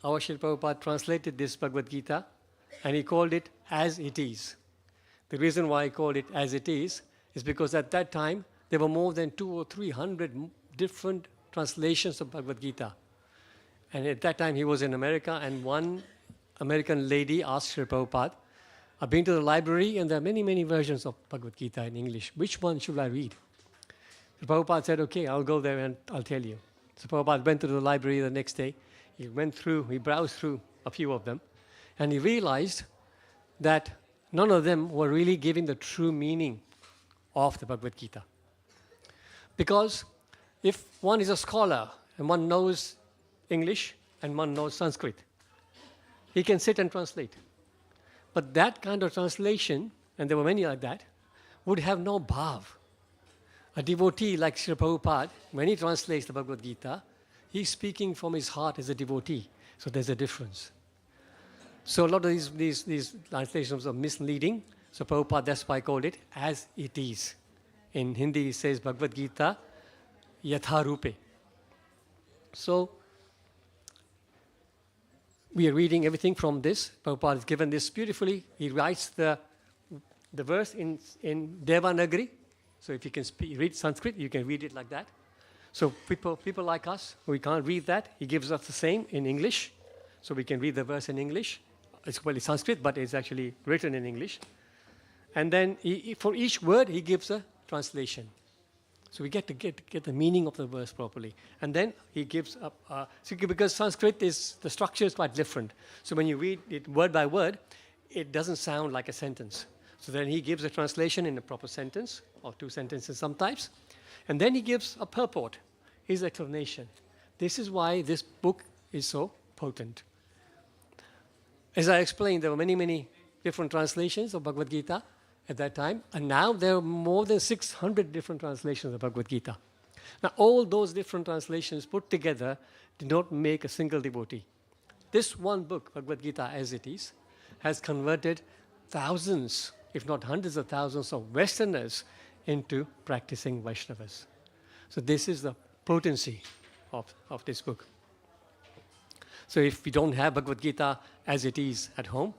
our Srila Prabhupada translated this Bhagavad Gita and he called it as it is. The reason why he called it as it is because at that time there were more than 200 or 300 different translations of Bhagavad Gita. And at that time he was in America, and one American lady asked Srila Prabhupada, I've been to the library and there are many, many versions of Bhagavad Gita in English. Which one should I read? Srila Prabhupada said, okay, I'll go there and I'll tell you. So Prabhupada went to the library the next day. He browsed through a few of them, and he realized that none of them were really giving the true meaning of the Bhagavad Gita. Because if one is a scholar and one knows English and one knows Sanskrit, he can sit and translate. But that kind of translation, and there were many like that, would have no bhav. A devotee like Srila Prabhupada, when he translates the Bhagavad Gita, he's speaking from his heart as a devotee. So there's a difference. So a lot of these translations are misleading. So Prabhupada, that's why I called it as it is. In Hindi, it says Bhagavad Gita yatha rupe. So we are reading everything from this. Prabhupada has given this beautifully. He writes the verse in Devanagari. So if you can read Sanskrit, you can read it like that. So people like us, we can't read that. He gives us the same in English. So we can read the verse in English. It's Sanskrit, but it's actually written in English. And then for each word, he gives a translation. So we get to get the meaning of the verse properly. And then he gives up, because Sanskrit the structure is quite different. So when you read it word by word, it doesn't sound like a sentence. So then he gives a translation in a proper sentence, or two sentences sometimes. And then he gives a purport, his explanation. This is why this book is so potent. As I explained, there were many, many different translations of Bhagavad Gita at that time. And now there are more than 600 different translations of Bhagavad Gita. Now all those different translations put together did not make a single devotee. This one book, Bhagavad Gita as it is, has converted thousands, if not hundreds of thousands of Westerners into practicing Vaishnavas. So this is the potency of this book. So if you don't have Bhagavad Gita as it is at home,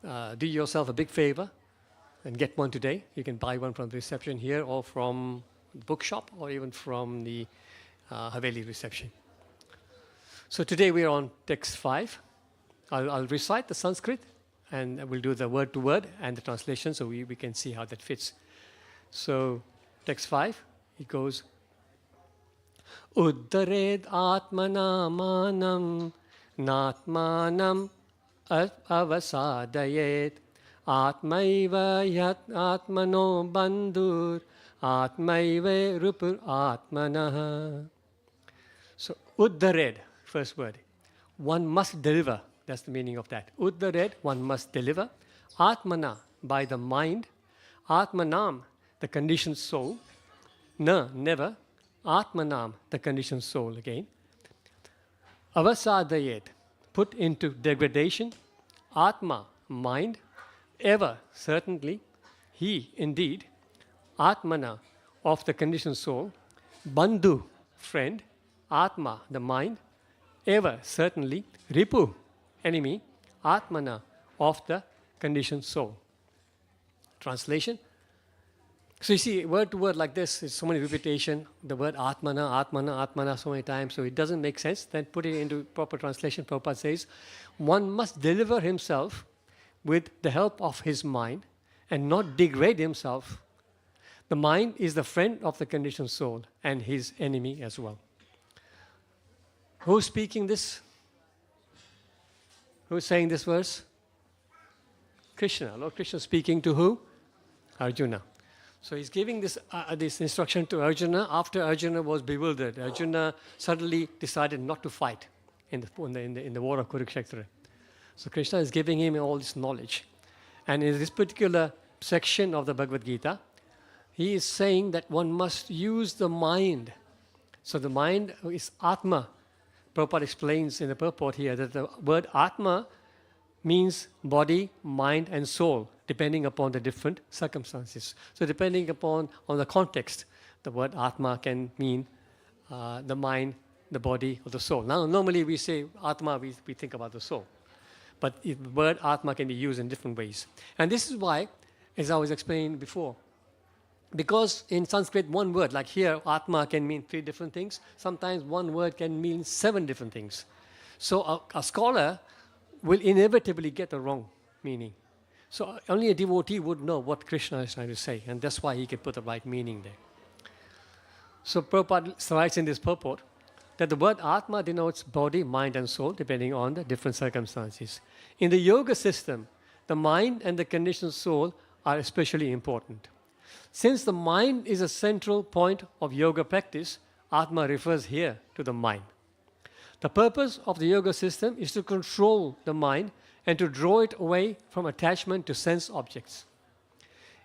do yourself a big favor and get one today. You can buy one from the reception here, or from the bookshop, or even from the Haveli reception. So today we are on text 5. I'll recite the Sanskrit, and we'll do the word to word and the translation, so we can see how that fits. So text 5, it goes, Uddared atmana manam natmanam avasadayet atmaiva yat atmano bandhur atmaiva rupur atmanaha. So uddared, first word. One must deliver. That's the meaning of that. Uddared, one must deliver. Atmana, by the mind. Atmanam, the conditioned soul. Na, never. Atmanam, the conditioned soul again. Avasadayet, put into degradation. Atma, mind. Ever, certainly. He, indeed. Atmana, of the conditioned soul. Bandhu, friend. Atma, the mind. Ever, certainly. Ripu, enemy. Atmana, of the conditioned soul. Translation. So you see, word to word like this, is so many repetition. The word atmana, atmana, atmana so many times, so it doesn't make sense. Then put it into proper translation. Prabhupada says, one must deliver himself with the help of his mind and not degrade himself. The mind is the friend of the conditioned soul and his enemy as well. Who's speaking this? Who's saying this verse? Krishna. Lord Krishna speaking to who? Arjuna. So he's giving this instruction to Arjuna after Arjuna was bewildered. Arjuna suddenly decided not to fight in the war of Kurukshetra. So Krishna is giving him all this knowledge. And in this particular section of the Bhagavad Gita, he is saying that one must use the mind. So the mind is Atma. Prabhupada explains in the purport here that the word Atma means body, mind, and soul, depending upon the different circumstances. So depending upon the context, the word Atma can mean the mind the body or the soul. Now, normally we say Atma, we think about the soul. But the word Atma can be used in different ways. And this is why, as I was explaining before, because in Sanskrit, one word, like here, Atma can mean 3 different things. Sometimes one word can mean 7 different things. So a scholar will inevitably get the wrong meaning. So only a devotee would know what Krishna is trying to say, and that's why he can put the right meaning there. So Prabhupada writes in this purport that the word Atma denotes body, mind, and soul, depending on the different circumstances. In the yoga system, the mind and the conditioned soul are especially important. Since the mind is a central point of yoga practice, Atma refers here to the mind. The purpose of the yoga system is to control the mind and to draw it away from attachment to sense objects.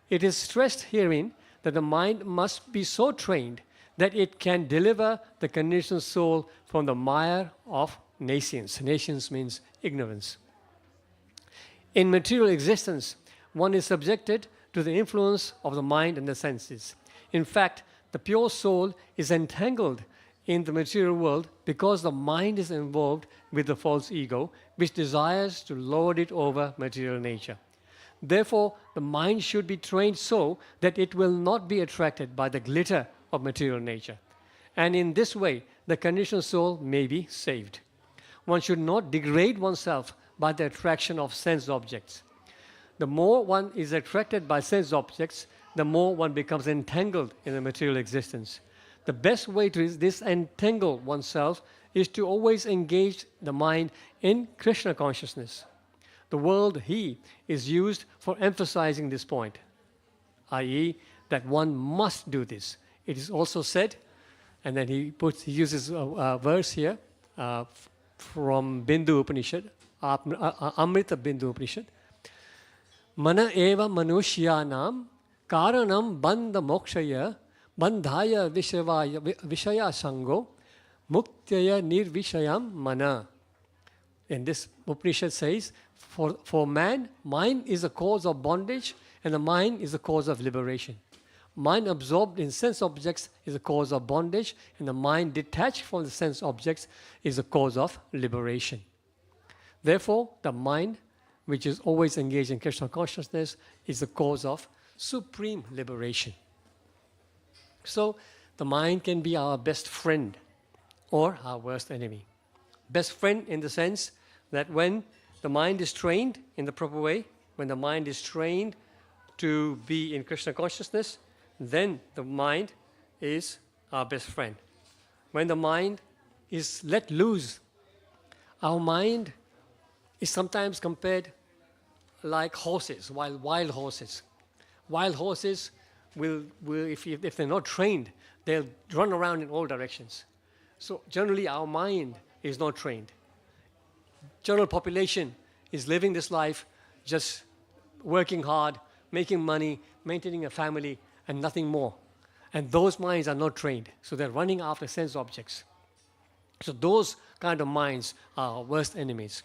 It is stressed herein that the mind must be so trained that it can deliver the conditioned soul from the mire of nescience. Nescience means ignorance. In material existence, one is subjected to the influence of the mind and the senses. In fact, the pure soul is entangled in the material world because the mind is involved with the false ego, which desires to lord it over material nature. Therefore, the mind should be trained so that it will not be attracted by the glitter of material nature. And in this way, the conditioned soul may be saved. One should not degrade oneself by the attraction of sense objects. The more one is attracted by sense objects, the more one becomes entangled in the material existence. The best way to disentangle oneself is to always engage the mind in Krishna consciousness. The word he is used for emphasizing this point, i.e., that one must do this. It is also said, and then he uses a verse here from Bindu Upanishad, Amrita Bindu Upanishad. Mana eva manushyanam karanam bandha mokshaya bandhaya vishaya sango muktaya nirvishayam mana. And this Upanishad says, for man, mind is a cause of bondage and the mind is a cause of liberation. Mind absorbed in sense objects is a cause of bondage, and the mind detached from the sense objects is a cause of liberation. Therefore, the mind, which is always engaged in Krishna consciousness, is the cause of supreme liberation. So, the mind can be our best friend or our worst enemy. Best friend in the sense that when the mind is trained in the proper way, when the mind is trained to be in Krishna consciousness, then the mind is our best friend. When the mind is let loose, our mind is sometimes compared like horses, wild horses. Wild horses will if they're not trained, they'll run around in all directions. So generally our mind is not trained. General population is living this life just working hard, making money, maintaining a family, and nothing more. And those minds are not trained. So they're running after sense objects. So those kind of minds are our worst enemies.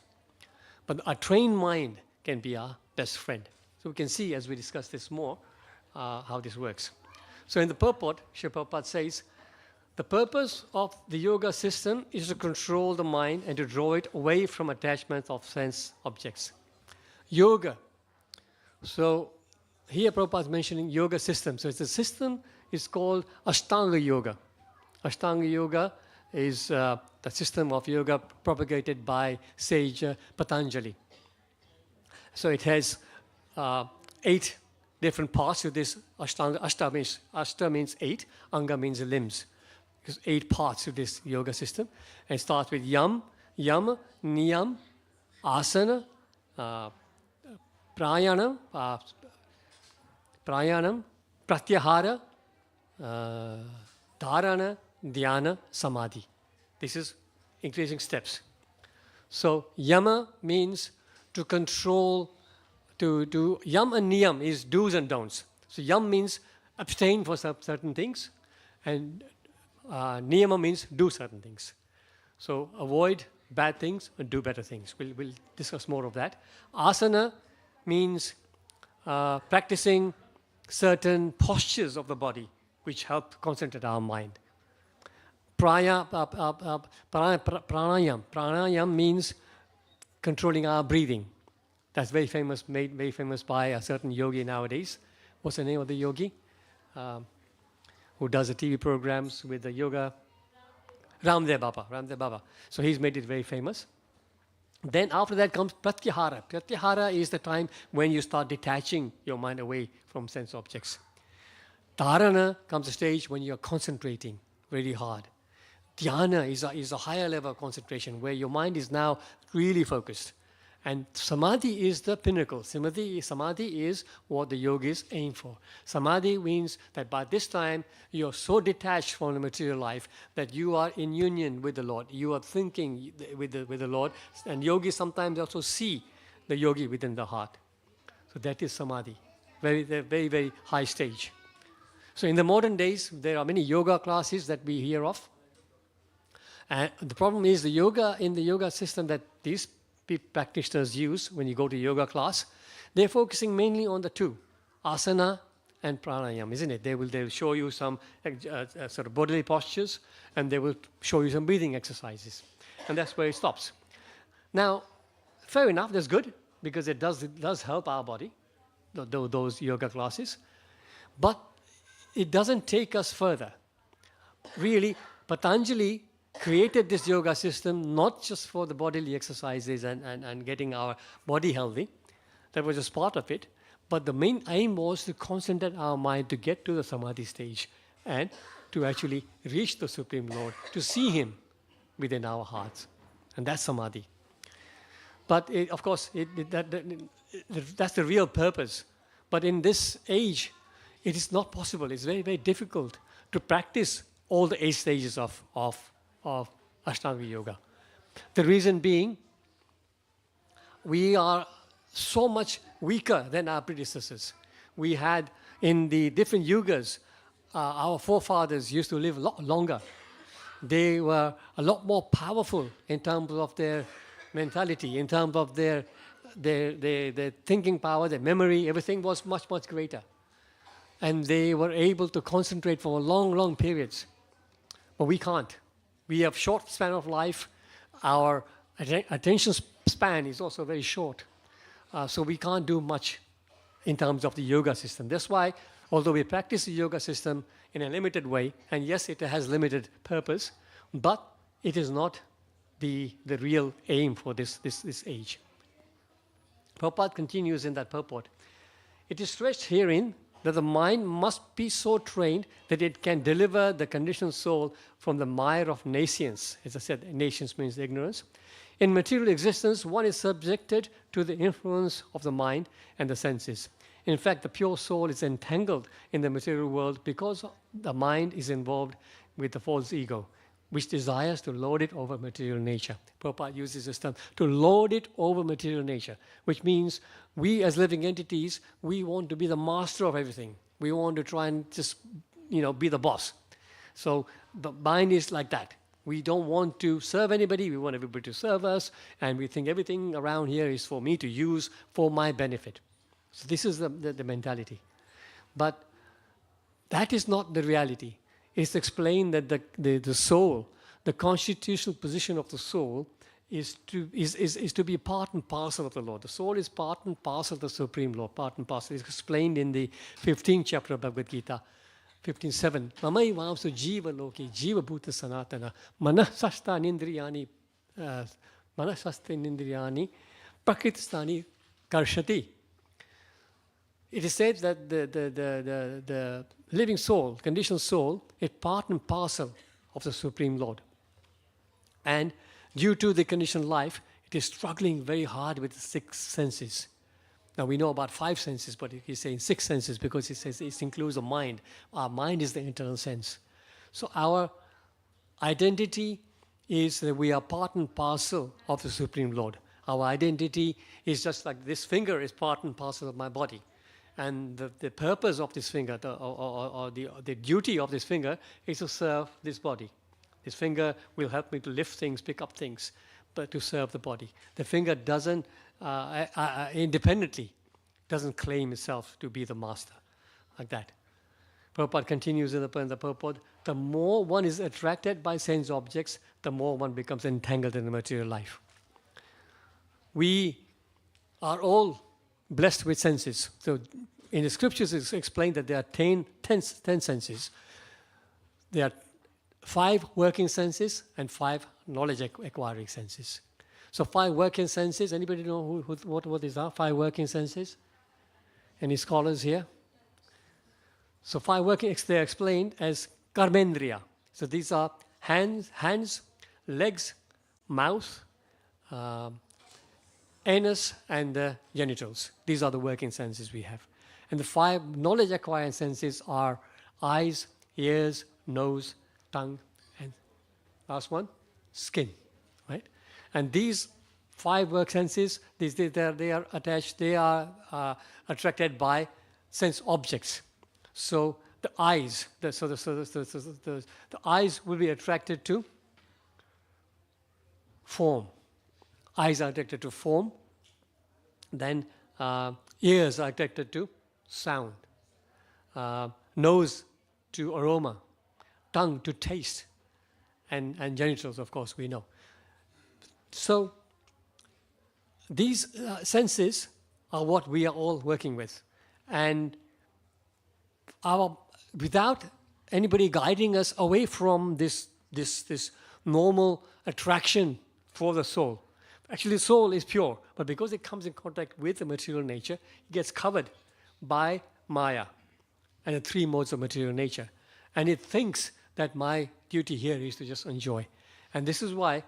But a trained mind can be our best friend. So we can see as we discuss this more how this works. So in the purport, Srila Prabhupada says, the purpose of the yoga system is to control the mind and to draw it away from attachment of sense objects. Yoga. So here Prabhupada is mentioning yoga system. So it's a system is called Ashtanga Yoga. Ashtanga Yoga is the system of yoga propagated by sage Patanjali. So it has 8 different parts to this Ashtanga. Ashta means 8, Anga means limbs. There's 8 parts to this yoga system. And it starts with Yama, Niyam, Asana, Pranayam, Pratyahara, Dharana, Dhyana, Samadhi. This is increasing steps. So Yama means to control, to Yam and Niyam is do's and don'ts. So Yam means abstain for certain things, and Niyama means do certain things. So avoid bad things and do better things. We'll discuss more of that. Asana means practicing certain postures of the body which help concentrate our mind. Pranayam. Pranayam means controlling our breathing. That's very famous, made very famous by a certain yogi nowadays. What's the name of the yogi? Who does the TV programs with the yoga? Ramdev Baba. So he's made it very famous. Then after that comes pratyahara. Pratyahara is the time when you start detaching your mind away from sense objects. Dharana comes a stage when you're concentrating really hard. Dhyana is a higher level of concentration where your mind is now really focused. And samadhi is the pinnacle. Samadhi is what the yogis aim for. Samadhi means that by this time you're so detached from the material life that you are in union with the Lord. You are thinking with the Lord. And yogis sometimes also see the yogi within the heart. So that is samadhi. Very, very high stage. So in the modern days, there are many yoga classes that we hear of. And the problem is in the yoga system that these practitioners use when you go to yoga class, they're focusing mainly on the two, asana and pranayam, isn't it? They will show you some sort of bodily postures, and they will show you some breathing exercises. And that's where it stops. Now, fair enough, that's good, because it does help our body, those yoga classes. But it doesn't take us further. Really, Patanjali created this yoga system not just for the bodily exercises and getting our body healthy. That was just part of it. But the main aim was to concentrate our mind to get to the samadhi stage and to actually reach the Supreme Lord, to see Him within our hearts. And that's samadhi. But of course, that's the real purpose. But in this age, it is not possible. It's very, very difficult to practice all the 8 stages of Ashtanga Yoga. The reason being, we are so much weaker than our predecessors. We had, in the different yugas, our forefathers used to live a lot longer. They were a lot more powerful in terms of their mentality, in terms of their thinking power, their memory, everything was much, much greater. And they were able to concentrate for long, long periods. But we can't. We have short span of life. Our attention span is also very short. So we can't do much in terms of the yoga system. That's why, although we practice the yoga system in a limited way, and yes, it has limited purpose, but it is not the real aim for this age. Prabhupada continues in that purport. It is stressed herein that the mind must be so trained that it can deliver the conditioned soul from the mire of nescience. As I said, nescience means ignorance. In material existence, one is subjected to the influence of the mind and the senses. In fact, the pure soul is entangled in the material world because the mind is involved with the false ego, which desires to lord it over material nature. Prabhupada uses this term, to lord it over material nature, which means we as living entities, we want to be the master of everything. We want to try and just, be the boss. So the mind is like that. We don't want to serve anybody. We want everybody to serve us. And we think everything around here is for me to use for my benefit. So this is the mentality. But that is not the reality. It's explained that the soul, the constitutional position of the soul is to be part and parcel of the Lord. The soul is part and parcel of the Supreme Lord, part and parcel. It's explained in the 15th chapter of Bhagavad Gita, 15:7. Mamai vamsu jiva loki jiva bhuta sanatana manasasta nindriyani prakritistani karshati. It is said that the living soul, conditioned soul, is part and parcel of the Supreme Lord. And due to the conditioned life, it is struggling very hard with the 6 senses. Now we know about 5 senses, but he's saying 6 senses because he says it includes the mind. Our mind is the internal sense. So our identity is that we are part and parcel of the Supreme Lord. Our identity is just like this finger is part and parcel of my body. And the purpose of this finger, or the duty of this finger, is to serve this body. This finger will help me to lift things, pick up things, but to serve the body. The finger doesn't, independently, doesn't claim itself to be the master, like that. Prabhupada continues in the purport, the more one is attracted by sense objects, the more one becomes entangled in the material life. We are all blessed with senses. So in the scriptures it's explained that there are 10 senses. There are 5 working senses and 5 knowledge acquiring senses. So 5 working senses, anybody know what these are? 5 working senses? Any scholars here? So 5 working, they're explained as karmendriya. So these are hands, legs, mouth, anus, and the genitals. These are the working senses we have. And the 5 knowledge acquiring senses are eyes, ears, nose, tongue, and last one, skin. Right? And these 5 work senses, they are attached, they are attracted by sense objects. So the eyes, the eyes will be attracted to form. Eyes are attracted to form. Then ears are attracted to sound. Nose to aroma. Tongue to taste. And genitals, of course, we know. So these senses are what we are all working with. And without anybody guiding us away from this normal attraction for the soul. Actually, the soul is pure, but because it comes in contact with the material nature, it gets covered by Maya and the 3 modes of material nature. And it thinks that my duty here is to just enjoy. And this is why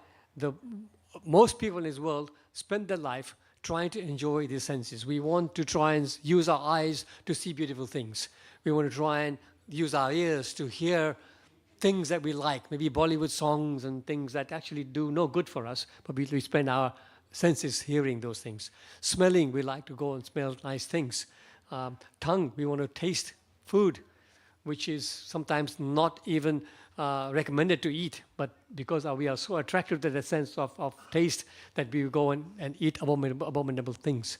most people in this world spend their life trying to enjoy these senses. We want to try and use our eyes to see beautiful things. We want to try and use our ears to hear things that we like, maybe Bollywood songs and things that actually do no good for us, but we spend our senses hearing those things. Smelling, we like to go and smell nice things. Tongue, we want to taste food, which is sometimes not even recommended to eat, but because we are so attracted to the sense of taste that we go and eat abominable things.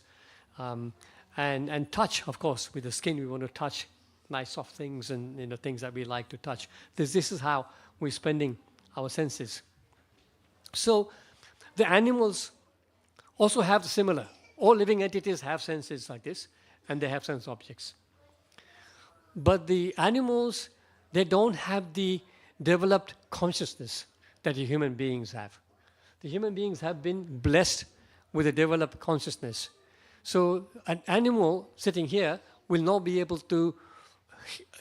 And touch, of course, with the skin, we want to touch nice soft things and things that we like to touch. This is how we're spending our senses. So the animals also have similar. All living entities have senses like this, and they have sense objects. But the animals, they don't have the developed consciousness that the human beings have. The human beings have been blessed with a developed consciousness. So an animal sitting here will not be able to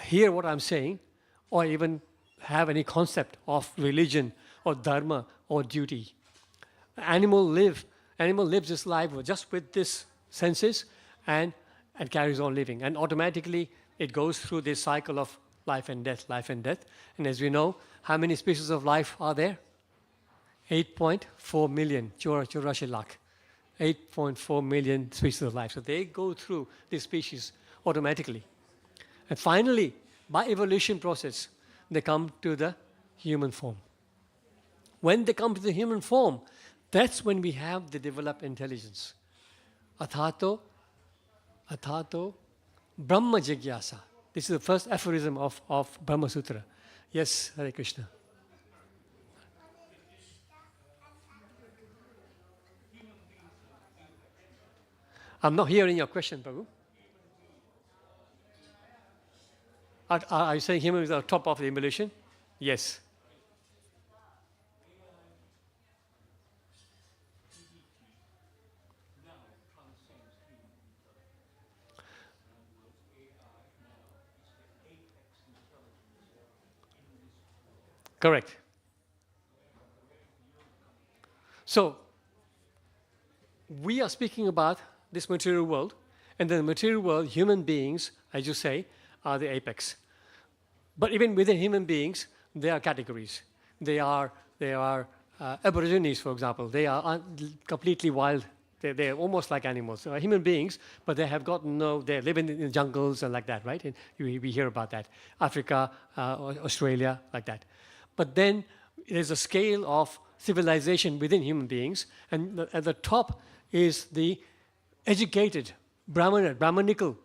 hear what I'm saying or even have any concept of religion or dharma or duty. Animal lives its life just with these senses and carries on living. And automatically it goes through this cycle of life and death, life and death. And as we know, how many species of life are there? 8.4 million. 8.4 million species of life. So they go through these species automatically. And finally, by evolution process, they come to the human form. When they come to the human form, that's when we have the developed intelligence. Athato Brahma Jigyasa. This is the first aphorism of Brahma Sutra. Yes, Hare Krishna. I'm not hearing your question, Prabhu. Are you saying human is on top of the evolution? Yes. Correct. So, we are speaking about this material world, and in the material world, human beings, as you say, are the apex. But even within human beings, there are categories. They are aborigines, for example. They are completely wild. They're almost like animals. They are human beings, but they have got they live in the jungles and like that, right? And we hear about that. Africa, Australia, like that. But then there's a scale of civilization within human beings, and at the top is the educated, Brahmanical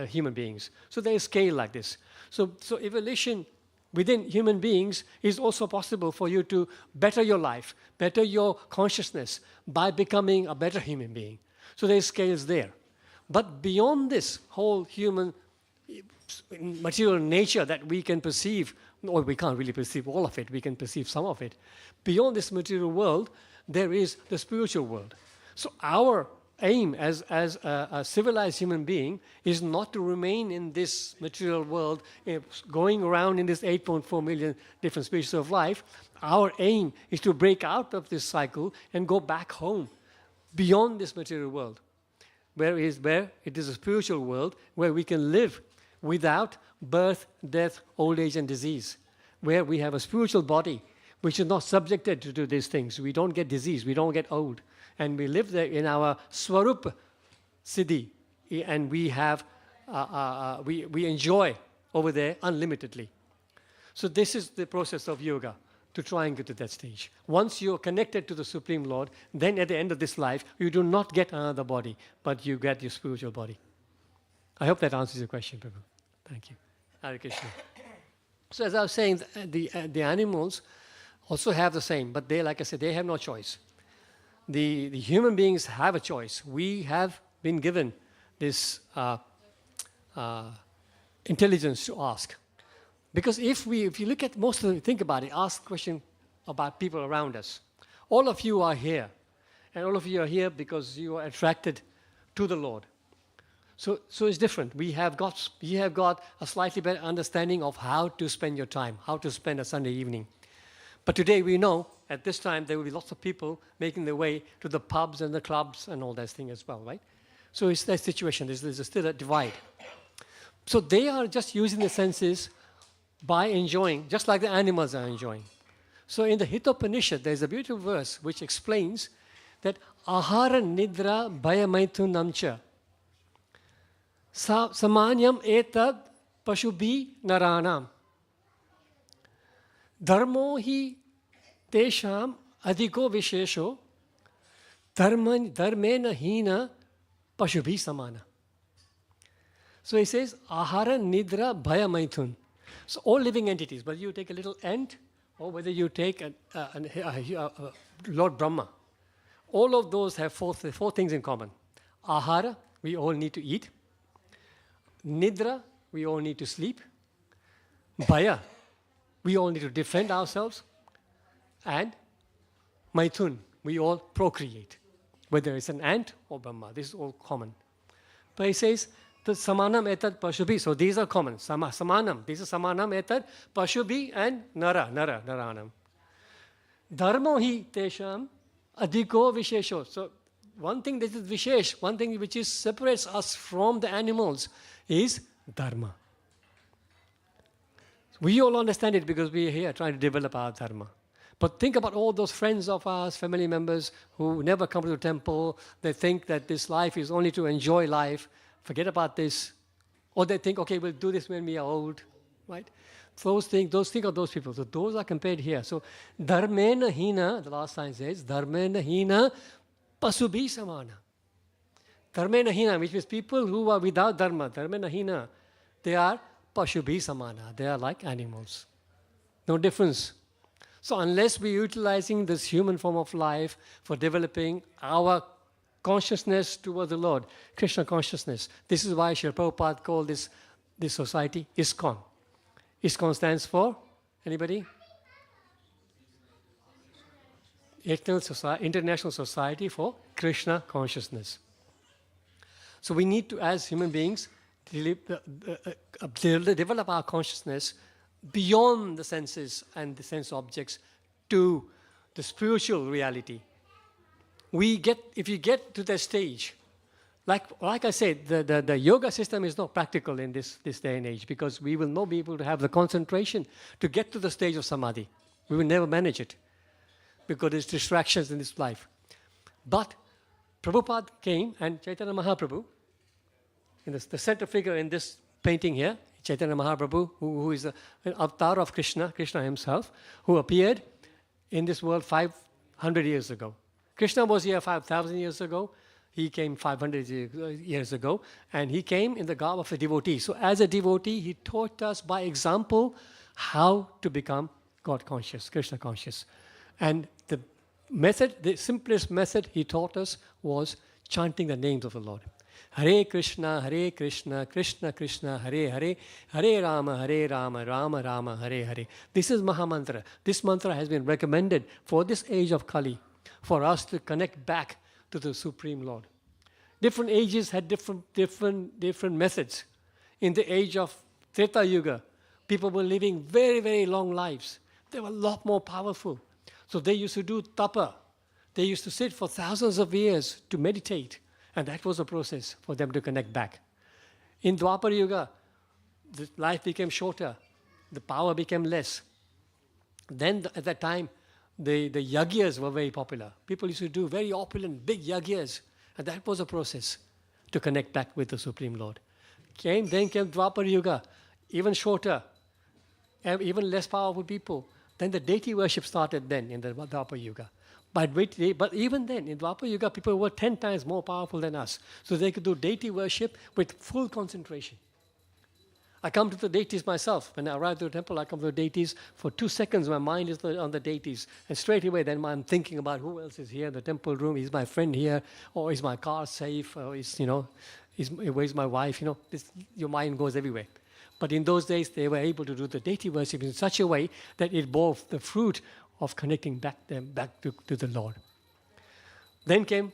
human beings. So there is scale like this. So evolution within human beings is also possible for you to better your life, better your consciousness by becoming a better human being. So there is scales there. But beyond this whole human material nature that we can perceive, or we can't really perceive all of it, we can perceive some of it. Beyond this material world, there is the spiritual world. So our aim as a civilized human being is not to remain in this material world, going around in this 8.4 million different species of life. Our aim is to break out of this cycle and go back home, beyond this material world, where it is a spiritual world where we can live without birth, death, old age, and disease, where we have a spiritual body which is not subjected to these things. We don't get disease, we don't get old, and we live there in our Swarup Siddhi, and we have we enjoy over there unlimitedly. So this is the process of yoga, to try and get to that stage. Once you're connected to the Supreme Lord, then at the end of this life, you do not get another body, but you get your spiritual body. I hope that answers your question, Prabhu. Thank you. Hare Krishna. So as I was saying, the animals also have the same, but they, like I said, they have no choice. The human beings have a choice. We have been given this intelligence to ask. Because if you look at most of them, think about it, ask a question about people around us. All of you are here, and all of you are here because you are attracted to the Lord. So it's different. You have got a slightly better understanding of how to spend your time, how to spend a Sunday evening. But today we know, at this time, there will be lots of people making their way to the pubs and the clubs and all that thing as well, right? So it's that situation. There's still a divide. So they are just using the senses by enjoying, just like the animals are enjoying. So in the Hitopanishad, there's a beautiful verse which explains that ahara nidra bhayamaithunamcha samanyam etad pashubhi naranam dharmo hi tesham adhiko vishesho dharmena hina pashubhi samana. So he says ahara nidra bhayamaithun. So all living entities, whether you take a little ant or whether you take Lord Brahma, all of those have four things in common. Ahara, we all need to eat. Nidra, we all need to sleep. Bhaya, we all need to defend ourselves. And Maithun, we all procreate. Whether it's an ant or Brahma, this is all common. But he says, the samanam etad pashubhi, so these are common. Samanam, these are samanam etad pashubhi and naranam. Dharmo hi tesham adhiko vishesho. So one thing that is vishesh, one thing which separates us from the animals is dharma. We all understand it because we are here trying to develop our dharma. But think about all those friends of ours, family members who never come to the temple. They think that this life is only to enjoy life. Forget about this. Or they think, okay, we'll do this when we are old, right? Those think of those people. So those are compared here. So dharmena hina, the last line says, dharmena hina pasubhi samana. Dharmena hina, which means people who are without dharma, dharmena hina, they are pasubhi samana. They are like animals. No difference. So unless we're utilizing this human form of life for developing our consciousness towards the Lord, Krishna consciousness, this is why Srila Prabhupada called this society ISKCON. ISKCON stands for, anybody? International Society for Krishna Consciousness. So we need to, as human beings, develop our consciousness beyond the senses and the sense objects to the spiritual reality. If you get to that stage, like I said, the yoga system is not practical in this day and age because we will not be able to have the concentration to get to the stage of samadhi. We will never manage it because there's distractions in this life. But Prabhupada came, and Chaitanya Mahaprabhu, in the center figure in this painting here, Chaitanya Mahaprabhu, who is an avatar of Krishna himself, who appeared in this world 500 years ago. Krishna was here 5,000 years ago. He came 500 years ago, and he came in the garb of a devotee. So as a devotee, he taught us by example how to become God conscious, Krishna conscious. And the method, the simplest method he taught us was chanting the names of the Lord. Hare Krishna, Krishna Krishna, Hare Hare, Hare Rama, Rama Rama, Hare Hare. This is Mahamantra. This mantra has been recommended for this age of Kali, for us to connect back to the Supreme Lord. Different ages had different methods. In the age of Treta Yuga, people were living very, very long lives. They were a lot more powerful. So they used to do tapa. They used to sit for thousands of years to meditate. And that was a process for them to connect back. In Dwapar Yuga, the life became shorter. The power became less. Then at that time, the yagyas were very popular. People used to do very opulent, big yagyas. And that was a process to connect back with the Supreme Lord. Then came Dwapar Yuga, even shorter, even less powerful people. Then the deity worship started then in the Dwapar Yuga. But even then, in Dwapar Yuga, people were 10 times more powerful than us. So they could do deity worship with full concentration. I come to the deities myself. When I arrive to the temple, I come to the deities. For 2 seconds, my mind is on the deities. And straight away, then I'm thinking about who else is here in the temple room. Is my friend here? Or is my car safe? Or where's my wife? Your mind goes everywhere. But in those days, they were able to do the deity worship in such a way that it bore the fruit of connecting back to the Lord. Then came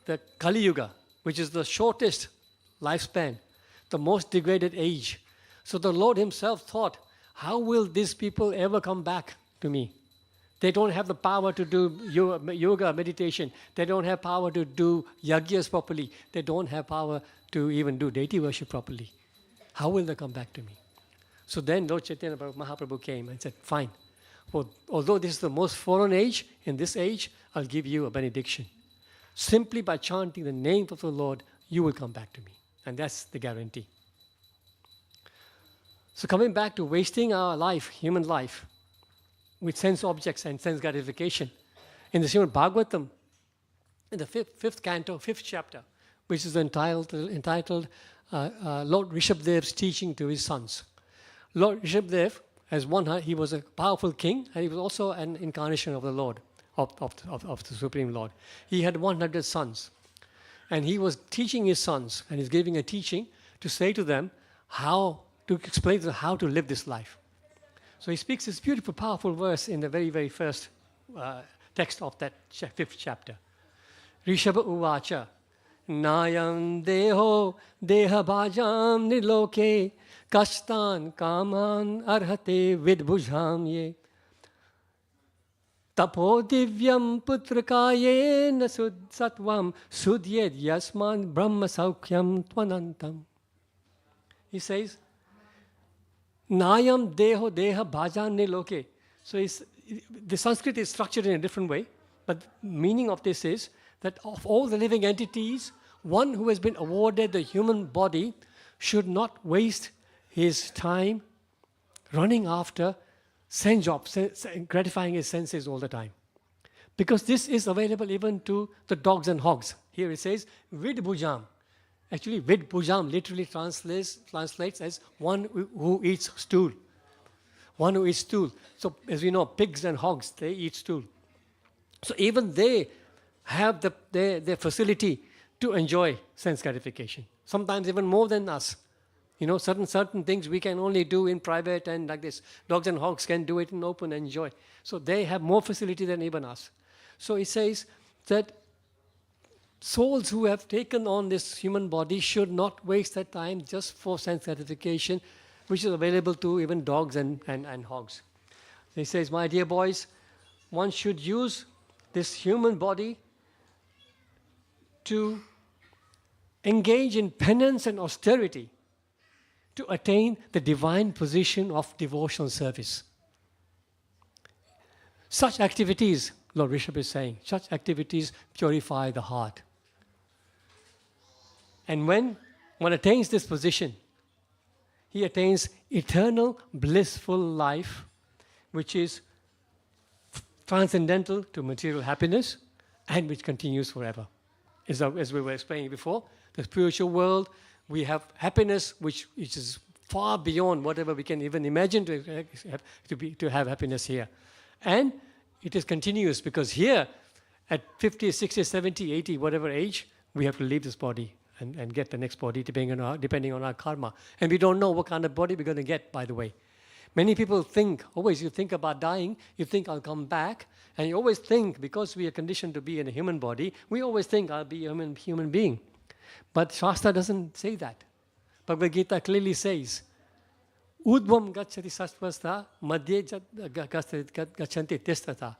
the Kali Yuga, which is the shortest lifespan, the most degraded age. So the Lord himself thought, how will these people ever come back to me? They don't have the power to do yoga, meditation. They don't have power to do yagyas properly. They don't have power to even do deity worship properly. How will they come back to me? So then Lord Chaitanya Mahaprabhu came and said, fine. Well, although this is the most fallen age, in this age, I'll give you a benediction. Simply by chanting the name of the Lord, you will come back to me. And that's the guarantee. So coming back to wasting our life, human life, with sense objects and sense gratification, in the Srimad Bhagavatam, in the fifth canto, 5th chapter, which is entitled Lord Rishabhadev's teaching to his sons. Lord Rishabhadev, he was a powerful king, and he was also an incarnation of the Lord, of the Supreme Lord. He had 100 sons. And he was teaching his sons, and he's giving a teaching to say to them to explain to them how to live this life. So he speaks this beautiful, powerful verse in the very, very first text of that 5th chapter. Rishabha uvacha, nayam deho deha bhajam niloke kashtan kaman arhate vidbhujam ye. Tapo divyam putrakaye na satvam sudyed yasman brahma saukyam tvanantam. He says, Nayam deho deha bhajan niloke. So the Sanskrit is structured in a different way, but meaning of this is that of all the living entities, one who has been awarded the human body should not waste his time running after sense jobs, gratifying his senses all the time. Because this is available even to the dogs and hogs. Here it says, vid bhujam. Actually, vid bhujam literally translates as one who eats stool. One who eats stool. So as we know, pigs and hogs, they eat stool. So even they have their facility to enjoy sense gratification. Sometimes even more than us. Certain things we can only do in private and like this. Dogs and hogs can do it in open and enjoy. So they have more facility than even us. So it says that souls who have taken on this human body should not waste their time just for sense gratification, which is available to even dogs and hogs. So he says, my dear boys, one should use this human body to engage in penance and austerity to attain the divine position of devotional service. Such activities, Lord Rishabh is saying, such activities purify the heart. And when one attains this position, he attains eternal blissful life, which is transcendental to material happiness and which continues forever. as we were explaining before, the spiritual world, we have happiness which is far beyond whatever we can even imagine to have happiness here. And it is continuous, because here at 50, 60, 70, 80, whatever age, we have to leave this body and get the next body depending on our karma. And we don't know what kind of body we're going to get, by the way. Many people think, always you think about dying, you think I'll come back, and you always think, because we are conditioned to be in a human body, we always think I'll be a human being. But Shastra doesn't say that. Bhagavad Gita clearly says, Udvam gacchati satvastha, madhye gachanti tistata.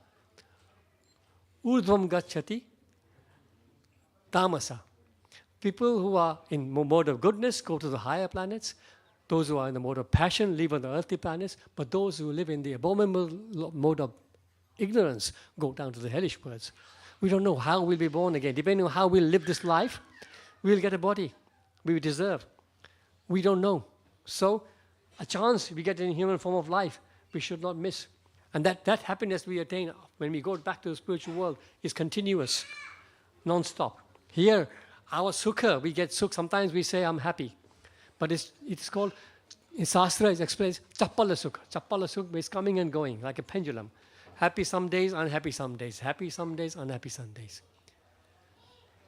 Urdhvam gacchati tamasa. People who are in mode of goodness go to the higher planets. Those who are in the mode of passion live on the earthly planets. But those who live in the abominable mode of ignorance go down to the hellish worlds. We don't know how we'll be born again. Depending on how we'll live this life, we'll get a body we deserve. We don't know. So a chance we get in human form of life, we should not miss. And that happiness we attain when we go back to the spiritual world is continuous, non-stop. Here, our sukha, we get sukha. Sometimes we say, I'm happy. But it's called, in Shastra, it explains, chappala sukha. Chappala sukha is coming and going, like a pendulum. Happy some days, unhappy some days. Happy some days, unhappy some days.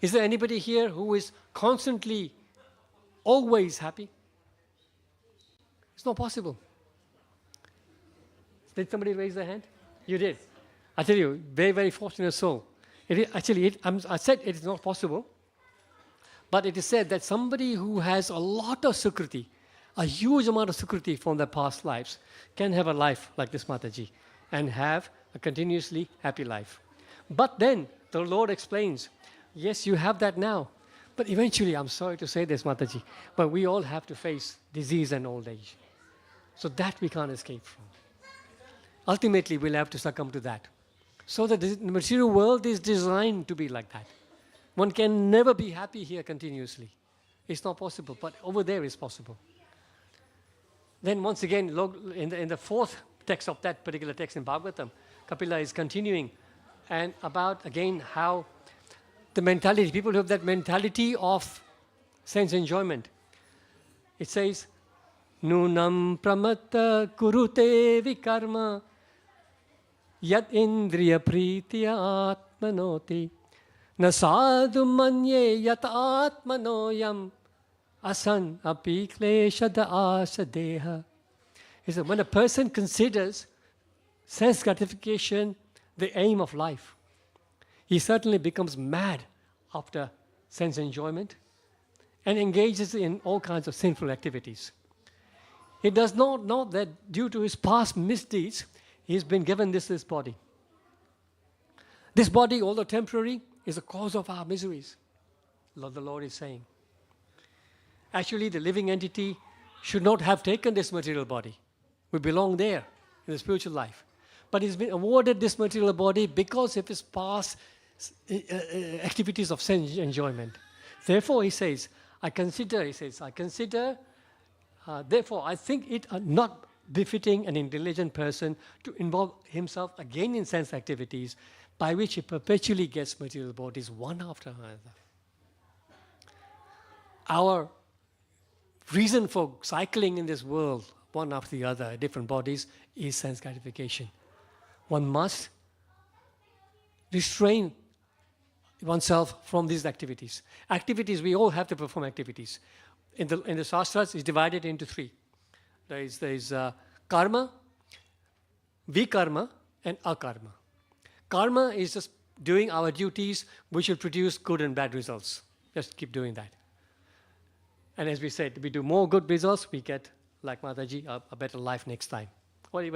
Is there anybody here who is constantly, always happy? It's not possible. Did somebody raise their hand? You did. I tell you, very, very fortunate soul. I said it is not possible, but it is said that somebody who has a lot of sukriti, a huge amount of sukriti from their past lives, can have a life like this Mataji and have a continuously happy life. But then the Lord explains, yes, you have that now, but eventually, I'm sorry to say this, Mataji, but we all have to face disease and old age. So that we can't escape from. Ultimately, we'll have to succumb to that. So the material world is designed to be like that. One can never be happy here continuously. It's not possible, but over there is possible. Then once again, in the fourth text of that particular text in Bhagavatam, Kapila is continuing and about, again, how the mentality, people who have that mentality of sense enjoyment. It says, Nunam pramatta kurute vikarma yat indriya pritya atmanoti na sadhu manye yat atmanoyam asan api kleshada asadeha. He said, when a person considers sense gratification the aim of life, he certainly becomes mad after sense enjoyment and engages in all kinds of sinful activities. He does not know that due to his past misdeeds, he's been given this body. This body, although temporary, is the cause of our miseries, the Lord is saying. Actually, the living entity should not have taken this material body. We belong there in the spiritual life. But he's been awarded this material body because of his past activities of sense enjoyment. Therefore, he says, therefore, I think it not befitting an intelligent person to involve himself again in sense activities by which he perpetually gets material bodies one after another. Our reason for cycling in this world, one after the other, different bodies, is sense gratification. One must restrain oneself from these activities. Activities, we all have to perform activities. In the Shastras, it's divided into three. There is karma, vikarma, and akarma. Karma is just doing our duties which will produce good and bad results. Just keep doing that. And as we said, we do more good results, we get, like Mataji, a better life next time. What do you